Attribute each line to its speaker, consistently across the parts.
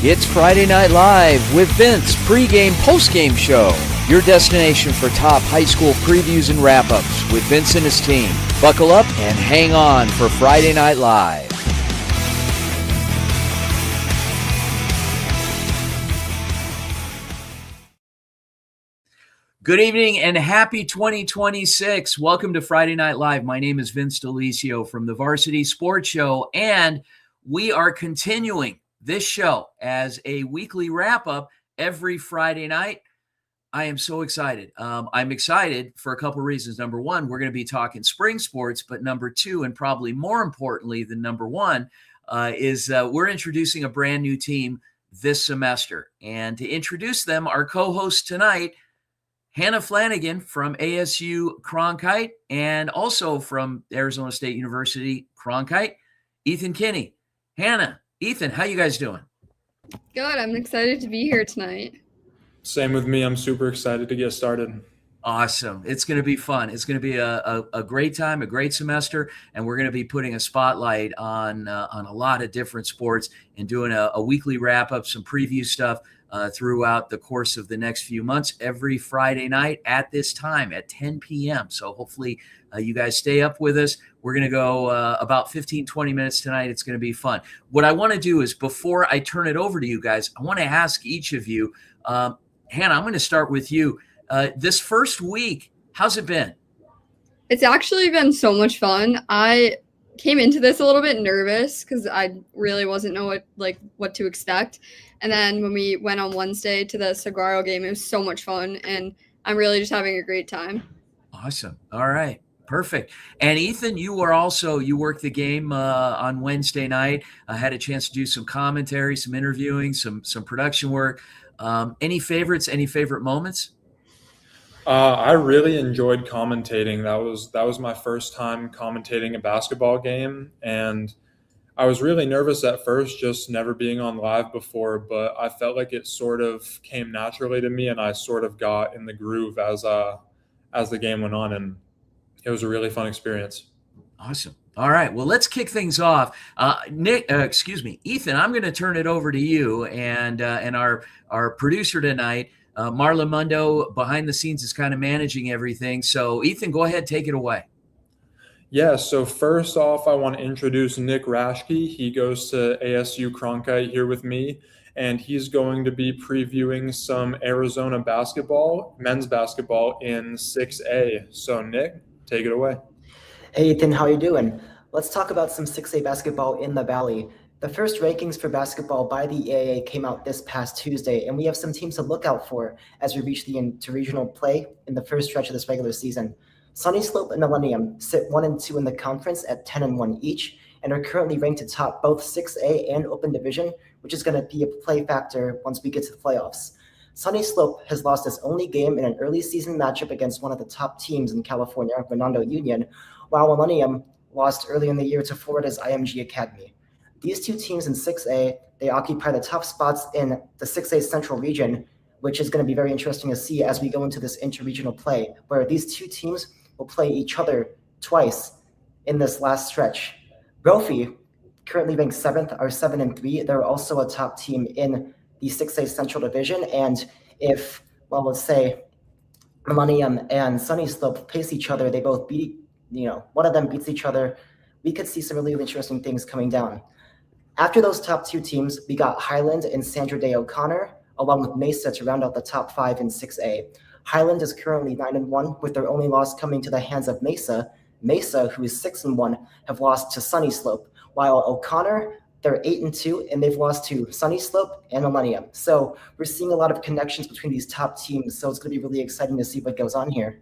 Speaker 1: It's Friday Night Live with Vince, pregame, postgame show. Your destination for top high school previews and wrap-ups with Vince and his team. Buckle up and hang on for Friday Night Live. Good evening and happy 2026. Welcome to Friday Night Live. My name is Vince Delisio from the Varsity Sports Show, and we are continuing this show as a weekly wrap-up every Friday night. I am so excited. I'm excited for a couple reasons. Number one, we're going to be talking spring sports, but number two, and probably more importantly than number one, is we're introducing a brand new team this semester. And to introduce them, our co-host tonight, Hannah Flanagan from ASU Cronkite, and also from Arizona State University Cronkite, Ethan Kinney. Hannah, Ethan, how you guys doing?
Speaker 2: Good. I'm excited to be here tonight.
Speaker 3: Same with me. I'm super excited to get started.
Speaker 1: Awesome. It's going to be fun. It's going to be a great time, a great semester, and we're going to be putting a spotlight on a lot of different sports and doing a weekly wrap-up, some preview stuff throughout the course of the next few months, every Friday night at this time at 10 p.m. So hopefully you guys stay up with us. We're going to go about 15, 20 minutes tonight. It's going to be fun. What I want to do is, before I turn it over to you guys, I want to ask each of you, Hannah, I'm going to start with you. This first week, how's it been?
Speaker 2: It's actually been so much fun. I came into this a little bit nervous because I really wasn't know what to expect. And then when we went on Wednesday to the Saguaro game, it was so much fun, and I'm really just having a great time.
Speaker 1: Awesome. All right. Perfect. And Ethan, you worked the game on Wednesday night. I had a chance to do some commentary, some interviewing, some production work. Any favorites? Any favorite moments?
Speaker 3: I really enjoyed commentating. That was my first time commentating a basketball game, and I was really nervous at first, just never being on live before, but I felt like it sort of came naturally to me, and I sort of got in the groove as the game went on, and it was a really fun experience.
Speaker 1: Awesome. All right. Well, let's kick things off. Ethan, I'm going to turn it over to you and our producer tonight, Marla Mundo, behind the scenes is kind of managing everything. So, Ethan, go ahead, take it away.
Speaker 3: Yeah, so first off, I want to introduce Nick Rashke. He goes to ASU Cronkite here with me, and he's going to be previewing some Arizona basketball, men's basketball in 6A. So, Nick, take it away.
Speaker 4: Hey, Ethan, how you doing? Let's talk about some 6A basketball in the Valley. The first rankings for basketball by the EAA came out this past Tuesday, and we have some teams to look out for as we reach the interregional play in the first stretch of this regular season. Sunny Slope and Millennium sit 1 and 2 in the conference at 10 and 1 each, and are currently ranked atop both 6A and Open Division, which is going to be a play factor once we get to the playoffs. Sunny Slope has lost its only game in an early season matchup against one of the top teams in California, Redondo Union, while Millennium lost early in the year to Florida's IMG Academy. These two teams in 6A, they occupy the top spots in the 6A Central region, which is going to be very interesting to see as we go into this interregional play, where these two teams will play each other twice in this last stretch. Brophy, currently ranked 7th, are 7 and 3. They're also a top team in the 6A Central Division, and if, well, let's say Millennium and Sunny Slope face each other, they both beat, one of them beats each other, we could see some really interesting things coming down. After those top two teams, we got Highland and Sandra Day O'Connor, along with Mesa to round out the top 5 in 6A. Highland is currently 9 and 1, with their only loss coming to the hands of Mesa. Mesa, who is 6 and 1, have lost to Sunny Slope, while O'Connor, they're 8 and 2, and they've lost to Sunny Slope and Millennium. So we're seeing a lot of connections between these top teams, so it's going to be really exciting to see what goes on here.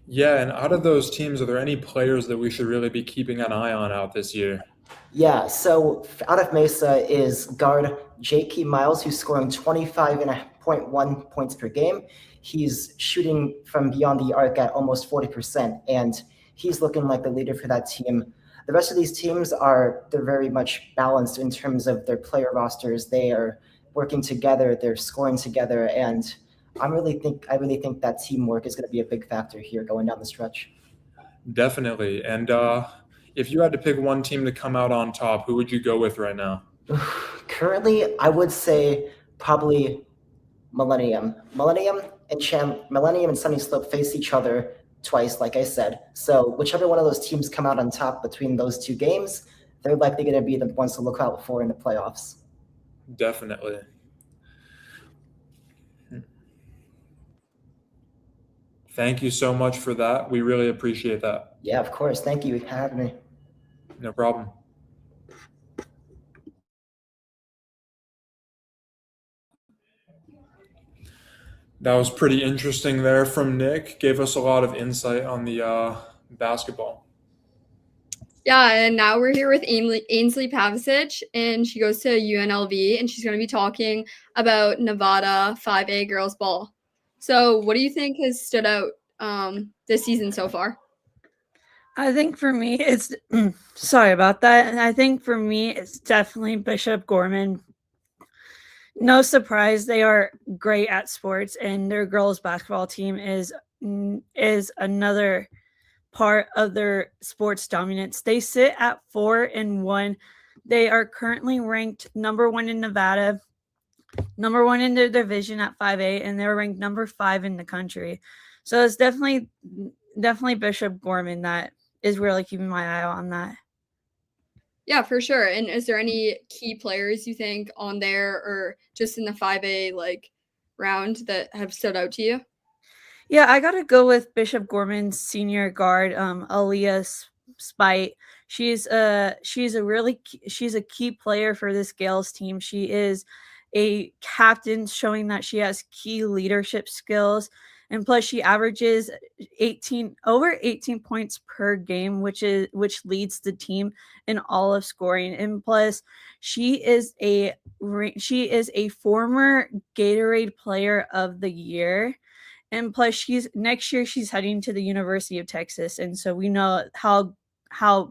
Speaker 3: Yeah, and out of those teams, are there any players that we should really be keeping an eye on out this year?
Speaker 4: Yeah, so out of Mesa is guard J.K. Miles, who's scoring 25.1 points per game. He's shooting from beyond the arc at almost 40%, and he's looking like the leader for that team. The rest of these teams they're very much balanced in terms of their player rosters. They are working together, they're scoring together, and I really think that teamwork is going to be a big factor here going down the stretch.
Speaker 3: Definitely. And if you had to pick one team to come out on top, who would you go with right now?
Speaker 4: Currently, I would say probably Millennium. Millennium and Sunny Slope face each other twice, like I said. So whichever one of those teams come out on top between those two games, they're likely going to be the ones to look out for in the playoffs.
Speaker 3: Definitely. Thank you so much for that. We really appreciate that.
Speaker 4: Yeah, of course. Thank you for having me.
Speaker 3: No problem. That was pretty interesting there from Nick. Gave us a lot of insight on the basketball.
Speaker 2: Yeah, and now we're here with Ainsley Pavicic, and she goes to UNLV, and she's going to be talking about Nevada 5A girls ball. So what do you think has stood out this season so far?
Speaker 5: I think for me, it's sorry about that. And I think for me, it's definitely Bishop Gorman. No surprise, they are great at sports, and their girls basketball team is another part of their sports dominance. They sit at 4-1. They are currently ranked number 1 in Nevada, number 1 in their division at 5A, and they're ranked number 5 in the country. So it's definitely Bishop Gorman that is really keeping my eye on that.
Speaker 2: Yeah, for sure. And is there any key players you think on there or just in the 5A round that have stood out to you?
Speaker 5: Yeah, I gotta go with Bishop Gorman's senior guard, Aaliyah Spite. She's a key player for this Gales team. She is a captain, showing that she has key leadership skills. And plus, she averages over 18 points per game, which leads the team in all of scoring. And plus, she is a former Gatorade Player of the Year. And plus, next year she's heading to the University of Texas, and so we know how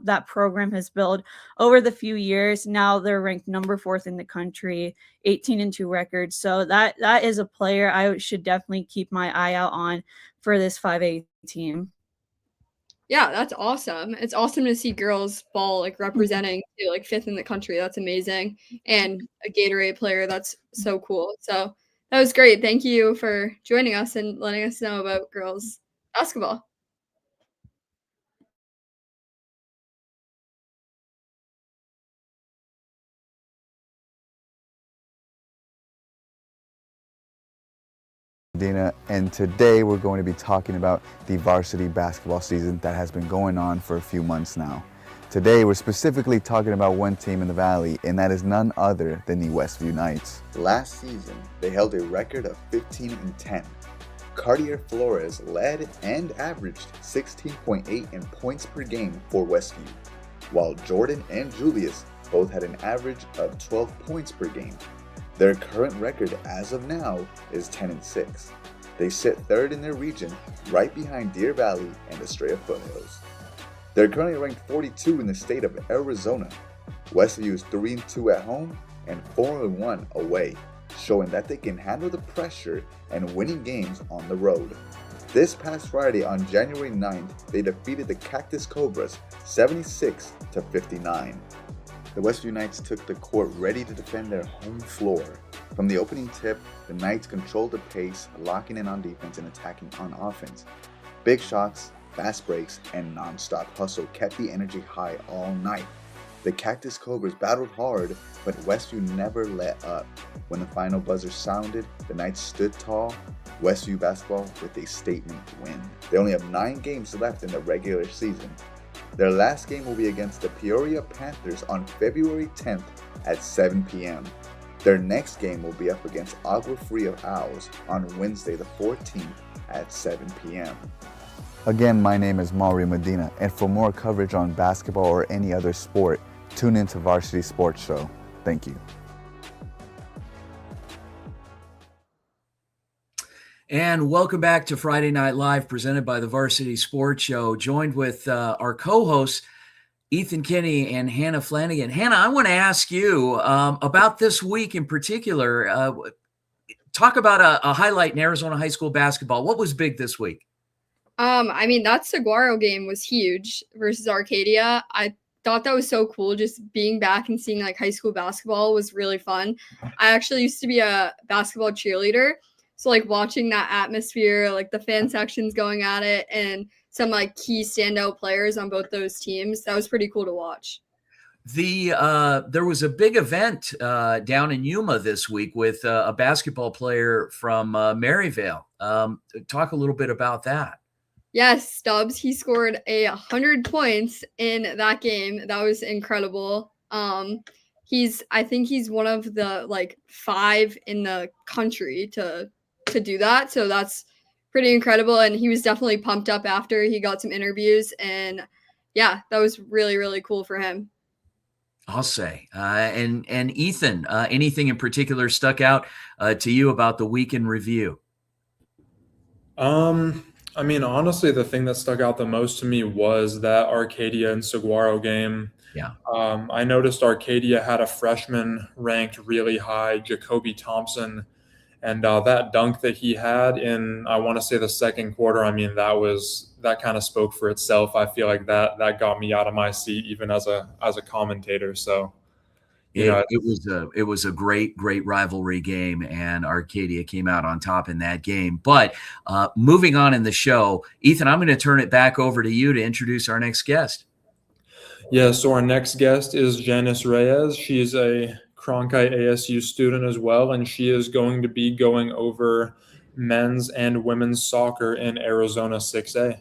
Speaker 5: that program has built over the few years. Now they're ranked number 4th in the country, 18-2 record. So that is a player I should definitely keep my eye out on for this 5A team.
Speaker 2: Yeah, that's awesome. It's awesome to see girls ball representing 5th in the country. That's amazing. And a Gatorade player, that's so cool. So that was great. Thank you for joining us and letting us know about girls basketball.
Speaker 6: Dina, and today we're going to be talking about the varsity basketball season that has been going on for a few months now. Today we're specifically talking about one team in the Valley, and that is none other than the Westview Knights. Last season, they held a record of 15-10. Cartier Flores led and averaged 16.8 in points per game for Westview, while Jordan and Julius both had an average of 12 points per game. Their current record as of now is 10-6. They sit 3rd in their region, right behind Deer Valley and Estrella Foothills. They're currently ranked 42 in the state of Arizona. Westview is 3-2 at home and 4-1 away, showing that they can handle the pressure and winning games on the road. This past Friday on January 9th, they defeated the Cactus Cobras 76-59. The Westview Knights took the court ready to defend their home floor. From the opening tip, the Knights controlled the pace, locking in on defense and attacking on offense. Big shots, fast breaks, and non-stop hustle kept the energy high all night. The Cactus Cobras battled hard, but Westview never let up. When the final buzzer sounded, the Knights stood tall. Westview basketball with a statement win. They only have 9 games left in the regular season. Their last game will be against the Peoria Panthers on February 10th at 7 p.m. Their next game will be up against Agua Fria Owls on Wednesday the 14th at 7 p.m. Again, my name is Mauri Medina, and for more coverage on basketball or any other sport, tune into Varsity Sports Show. Thank you.
Speaker 1: And welcome back to Friday Night Live, presented by the Varsity Sports Show, joined with our co-hosts, Ethan Kinney and Hannah Flanagan. Hannah, I want to ask you about this week in particular. Talk about a highlight in Arizona high school basketball. What was big this week?
Speaker 2: That Saguaro game was huge versus Arcadia. I thought that was so cool. Just being back and seeing like high school basketball was really fun. I actually used to be a basketball cheerleader. So like watching that atmosphere, like the fan sections going at it and some like key standout players on both those teams, that was pretty cool to watch.
Speaker 1: There was a big event down in Yuma this week with a basketball player from Maryvale. Talk a little bit about that.
Speaker 2: Yes, Stubbs. He scored 100 points in that game. That was incredible. I think he's one of the like 5 in the country to do that. So that's pretty incredible. And he was definitely pumped up after he got some interviews. And yeah, that was really, really cool for him.
Speaker 1: I'll say. And Ethan, anything in particular stuck out to you about the week in review?
Speaker 3: I mean, honestly, the thing that stuck out the most to me was that Arcadia and Saguaro game.
Speaker 1: Yeah.
Speaker 3: I noticed Arcadia had a freshman ranked really high, Jacoby Thompson, and that dunk that he had in, I want to say, the second quarter. I mean, that kind of spoke for itself. I feel like that got me out of my seat, even as a commentator. So,
Speaker 1: it was a great rivalry game, and Arcadia came out on top in that game. But moving on in the show, Ethan, I'm going to turn it back over to you to introduce our next guest.
Speaker 3: Yeah, so our next guest is Janice Reyes. She's a Cronkite ASU student as well, and she is going to be going over men's and women's soccer in Arizona 6A.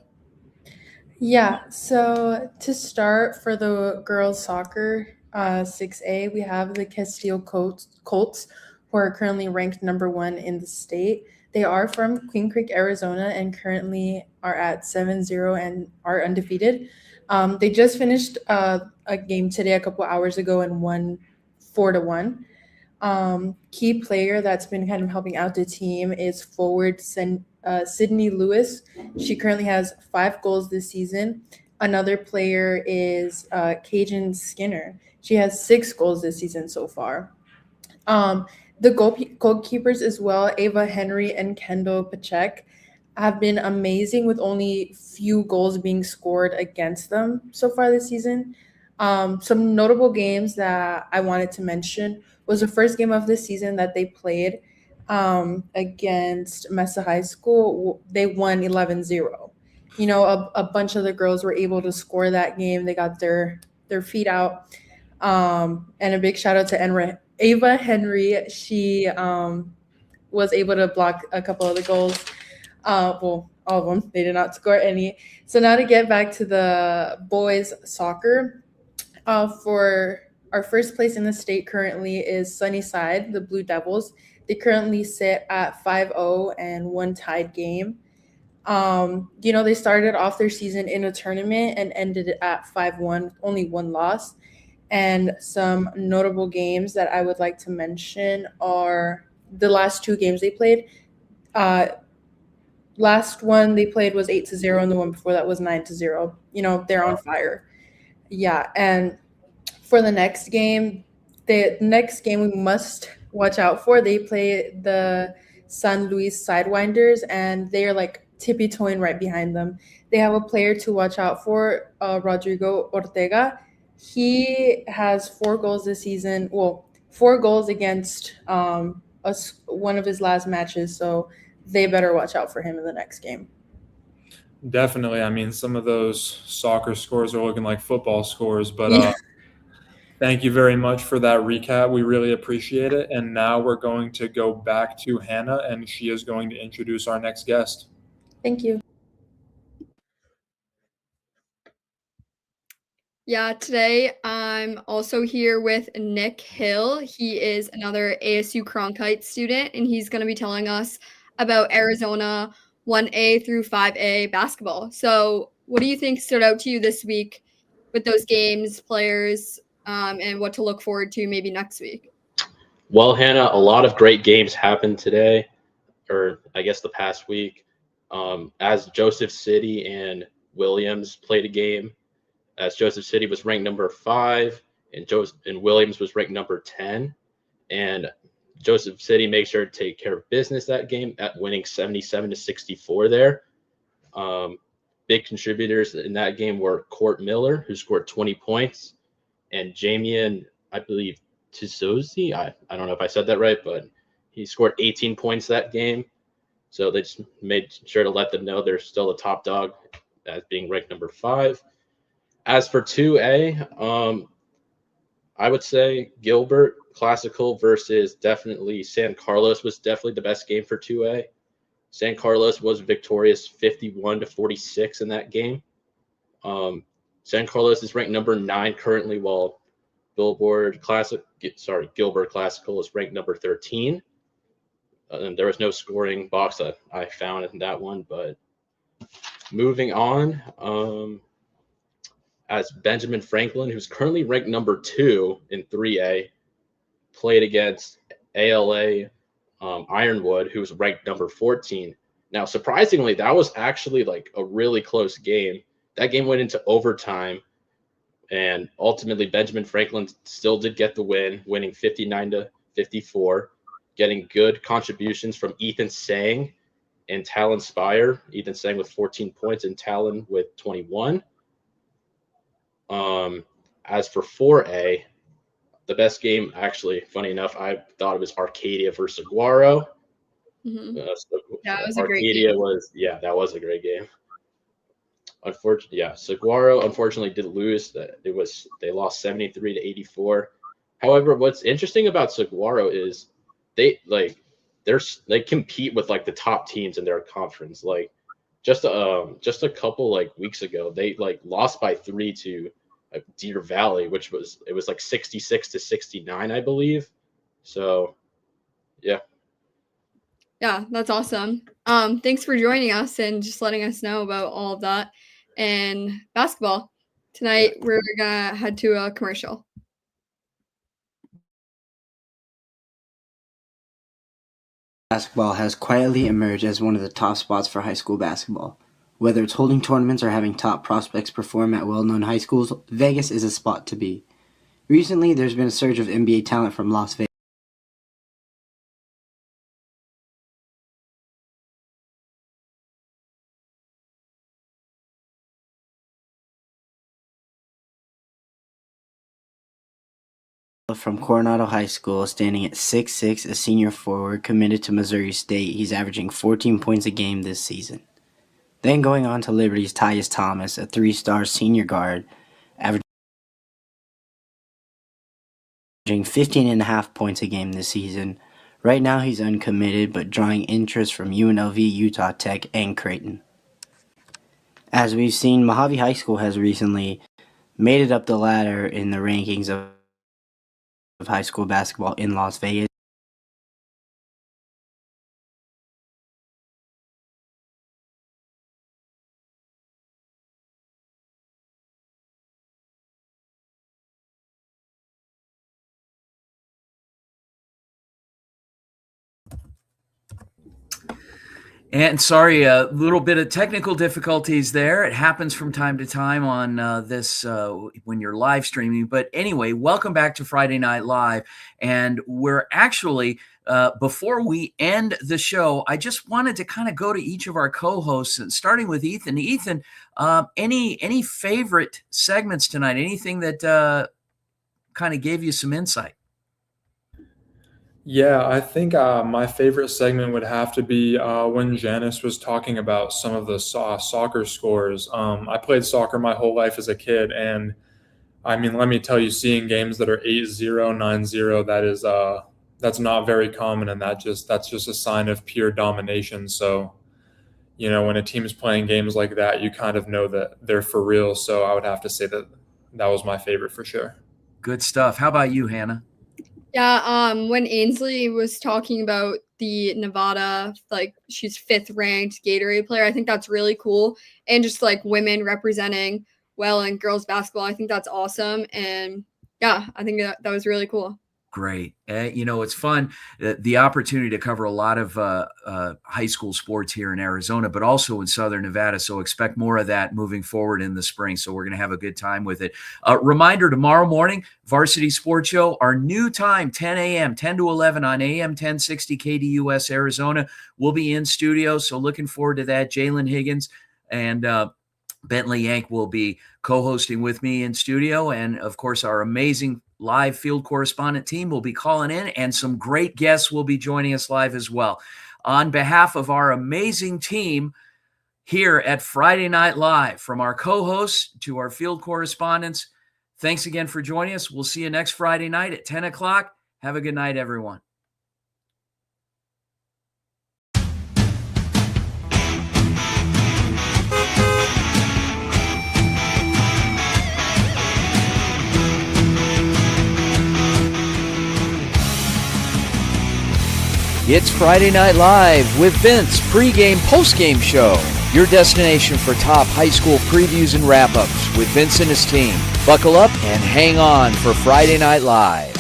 Speaker 7: Yeah, so to start for the girls soccer 6A, we have the Castillo Colts, who are currently ranked number 1 in the state. They are from Queen Creek, Arizona, and currently are at 7-0 and are undefeated. They just finished a game today a couple hours ago and won 4-1. Key player that's been kind of helping out the team is forward Sydney Lewis. She currently has 5 goals this season. Another player is Cajun Skinner. She has 6 goals this season so far. The goalkeepers as well, Ava Henry and Kendall Pachek, have been amazing with only few goals being scored against them so far this season. Some notable games that I wanted to mention was the first game of the season that they played against Mesa High School. They won 11-0. You know, a bunch of the girls were able to score that game. They got their feet out. And a big shout out to Ava Henry. She was able to block a couple of the goals. Well, all of them. They did not score any. So now to get back to the boys soccer, for our first place in the state currently is Sunnyside, the Blue Devils. They currently sit at 5-0 and 1 tied game. They started off their season in a tournament and ended it at 5-1, only 1 loss. And some notable games that I would like to mention are the last 2 games they played. Last one they played was 8-0, and the one before that was 9-0. You know, they're on fire. Yeah, and for the next game we must watch out for. They play the San Luis Sidewinders, and they are like tippy-toeing right behind them. They have a player to watch out for, Rodrigo Ortega. He has 4 goals this season. Well, 4 goals against one of his last matches, so they better watch out for him in the next game.
Speaker 3: Definitely. I mean, some of those soccer scores are looking like football scores, but thank you very much for that recap. We really appreciate it. And now we're going to go back to Hannah, and she is going to introduce our next guest.
Speaker 7: Thank you.
Speaker 2: Yeah, today I'm also here with Nick Hill. He is another ASU Cronkite student, and he's going to be telling us about Arizona 1A through 5A basketball. So what do you think stood out to you this week with those games, players, and what to look forward to maybe next week?
Speaker 8: Well, Hannah, a lot of great games happened today, or I guess the past week, as Joseph City and Williams played a game. As Joseph City was ranked number 5 and Williams was ranked number 10. And Joseph City made sure to take care of business that game at winning 77-64 there. big contributors in that game were Court Miller, who scored 20 points, and Jamian, I believe, Tizosi. I don't know if I said that right, but he scored 18 points that game. So they just made sure to let them know they're still a top dog as being ranked number 5. As for 2A, I would say Gilbert Classical versus definitely San Carlos was definitely the best game for 2A. San Carlos was victorious 51-46 in that game. San Carlos is ranked number 9 currently, while Gilbert Classical is ranked number 13. And there was no scoring box that I found in that one, but moving on, as Benjamin Franklin, who's currently ranked number 2 in 3A, played against ALA Ironwood, who's ranked number 14. Now, surprisingly, that was actually like a really close game. That game went into overtime, and ultimately Benjamin Franklin still did get the win, winning 59-54, getting good contributions from Ethan Sang and Talon Spire. Ethan Sang with 14 points and Talon with 21. As for 4A, the best game, actually, funny enough, I thought it was Arcadia versus Saguaro.
Speaker 2: Mm-hmm.
Speaker 8: Yeah,
Speaker 2: it was a great game.
Speaker 8: That was a great game. Unfortunately, Saguaro unfortunately did lose. They lost 73-84. However, what's interesting about Saguaro is they compete with like the top teams in their conference. Like just a couple like weeks ago, they like lost by 3 to Deer Valley, which was like 66-69, I believe. So, yeah.
Speaker 2: Yeah, that's awesome. Thanks for joining us and just letting us know about all of that. And basketball. Tonight, we're going to head to a commercial.
Speaker 9: Basketball has quietly emerged as one of the top spots for high school basketball. Whether it's holding tournaments or having top prospects perform at well-known high schools, Vegas is a spot to be. Recently, there's been a surge of NBA talent from Las Vegas. From Coronado High School, standing at 6'6", a senior forward committed to Missouri State, he's averaging 14 points a game this season. Then going on to Liberty's Tyus Thomas, a 3-star senior guard, averaging 15.5 points a game this season. Right now he's uncommitted, but drawing interest from UNLV, Utah Tech, and Creighton. As we've seen, Mojave High School has recently made it up the ladder in the rankings of high school basketball in Las Vegas.
Speaker 1: And sorry, a little bit of technical difficulties there. It happens from time to time on this when you're live streaming. But anyway, welcome back to Friday Night Live. And we're actually, before we end the show, I just wanted to kind of go to each of our co-hosts, and starting with Ethan. Ethan, any favorite segments tonight? Anything that kind of gave you some insight?
Speaker 3: Yeah, I think my favorite segment would have to be when Janice was talking about some of the soccer scores. I played soccer my whole life as a kid, and I mean, let me tell you, seeing games that are 8-0, 9-0, that's not very common, and that's just a sign of pure domination. So, you know, when a team is playing games like that, you kind of know that they're for real. So I would have to say that was my favorite for sure.
Speaker 1: Good stuff. How about you, Hannah?
Speaker 2: Yeah, when Ainsley was talking about the Nevada, like she's 5th ranked Gatorade player, I think that's really cool. And just like women representing well in girls basketball, I think that's awesome. And yeah, I think that was really cool.
Speaker 1: Great. You know, it's fun, the opportunity to cover a lot of high school sports here in Arizona, but also in Southern Nevada. So expect more of that moving forward in the spring. So we're going to have a good time with it. Reminder, tomorrow morning, Varsity Sports Show, our new time, 10 a.m., 10 to 11 on AM 1060 KDUS Arizona. We'll be in studio. So looking forward to that. Jalen Higgins and Bentley Yank will be co-hosting with me in studio. And of course, our amazing live field correspondent team will be calling in, and some great guests will be joining us live as well. On behalf of our amazing team here at Friday Night Live, from our co-hosts to our field correspondents, thanks again for joining us. We'll see you next Friday night at 10 o'clock. Have a good night, everyone. It's Friday Night Live with Vince, pregame, postgame show. Your destination for top high school previews and wrap-ups with Vince and his team. Buckle up and hang on for Friday Night Live.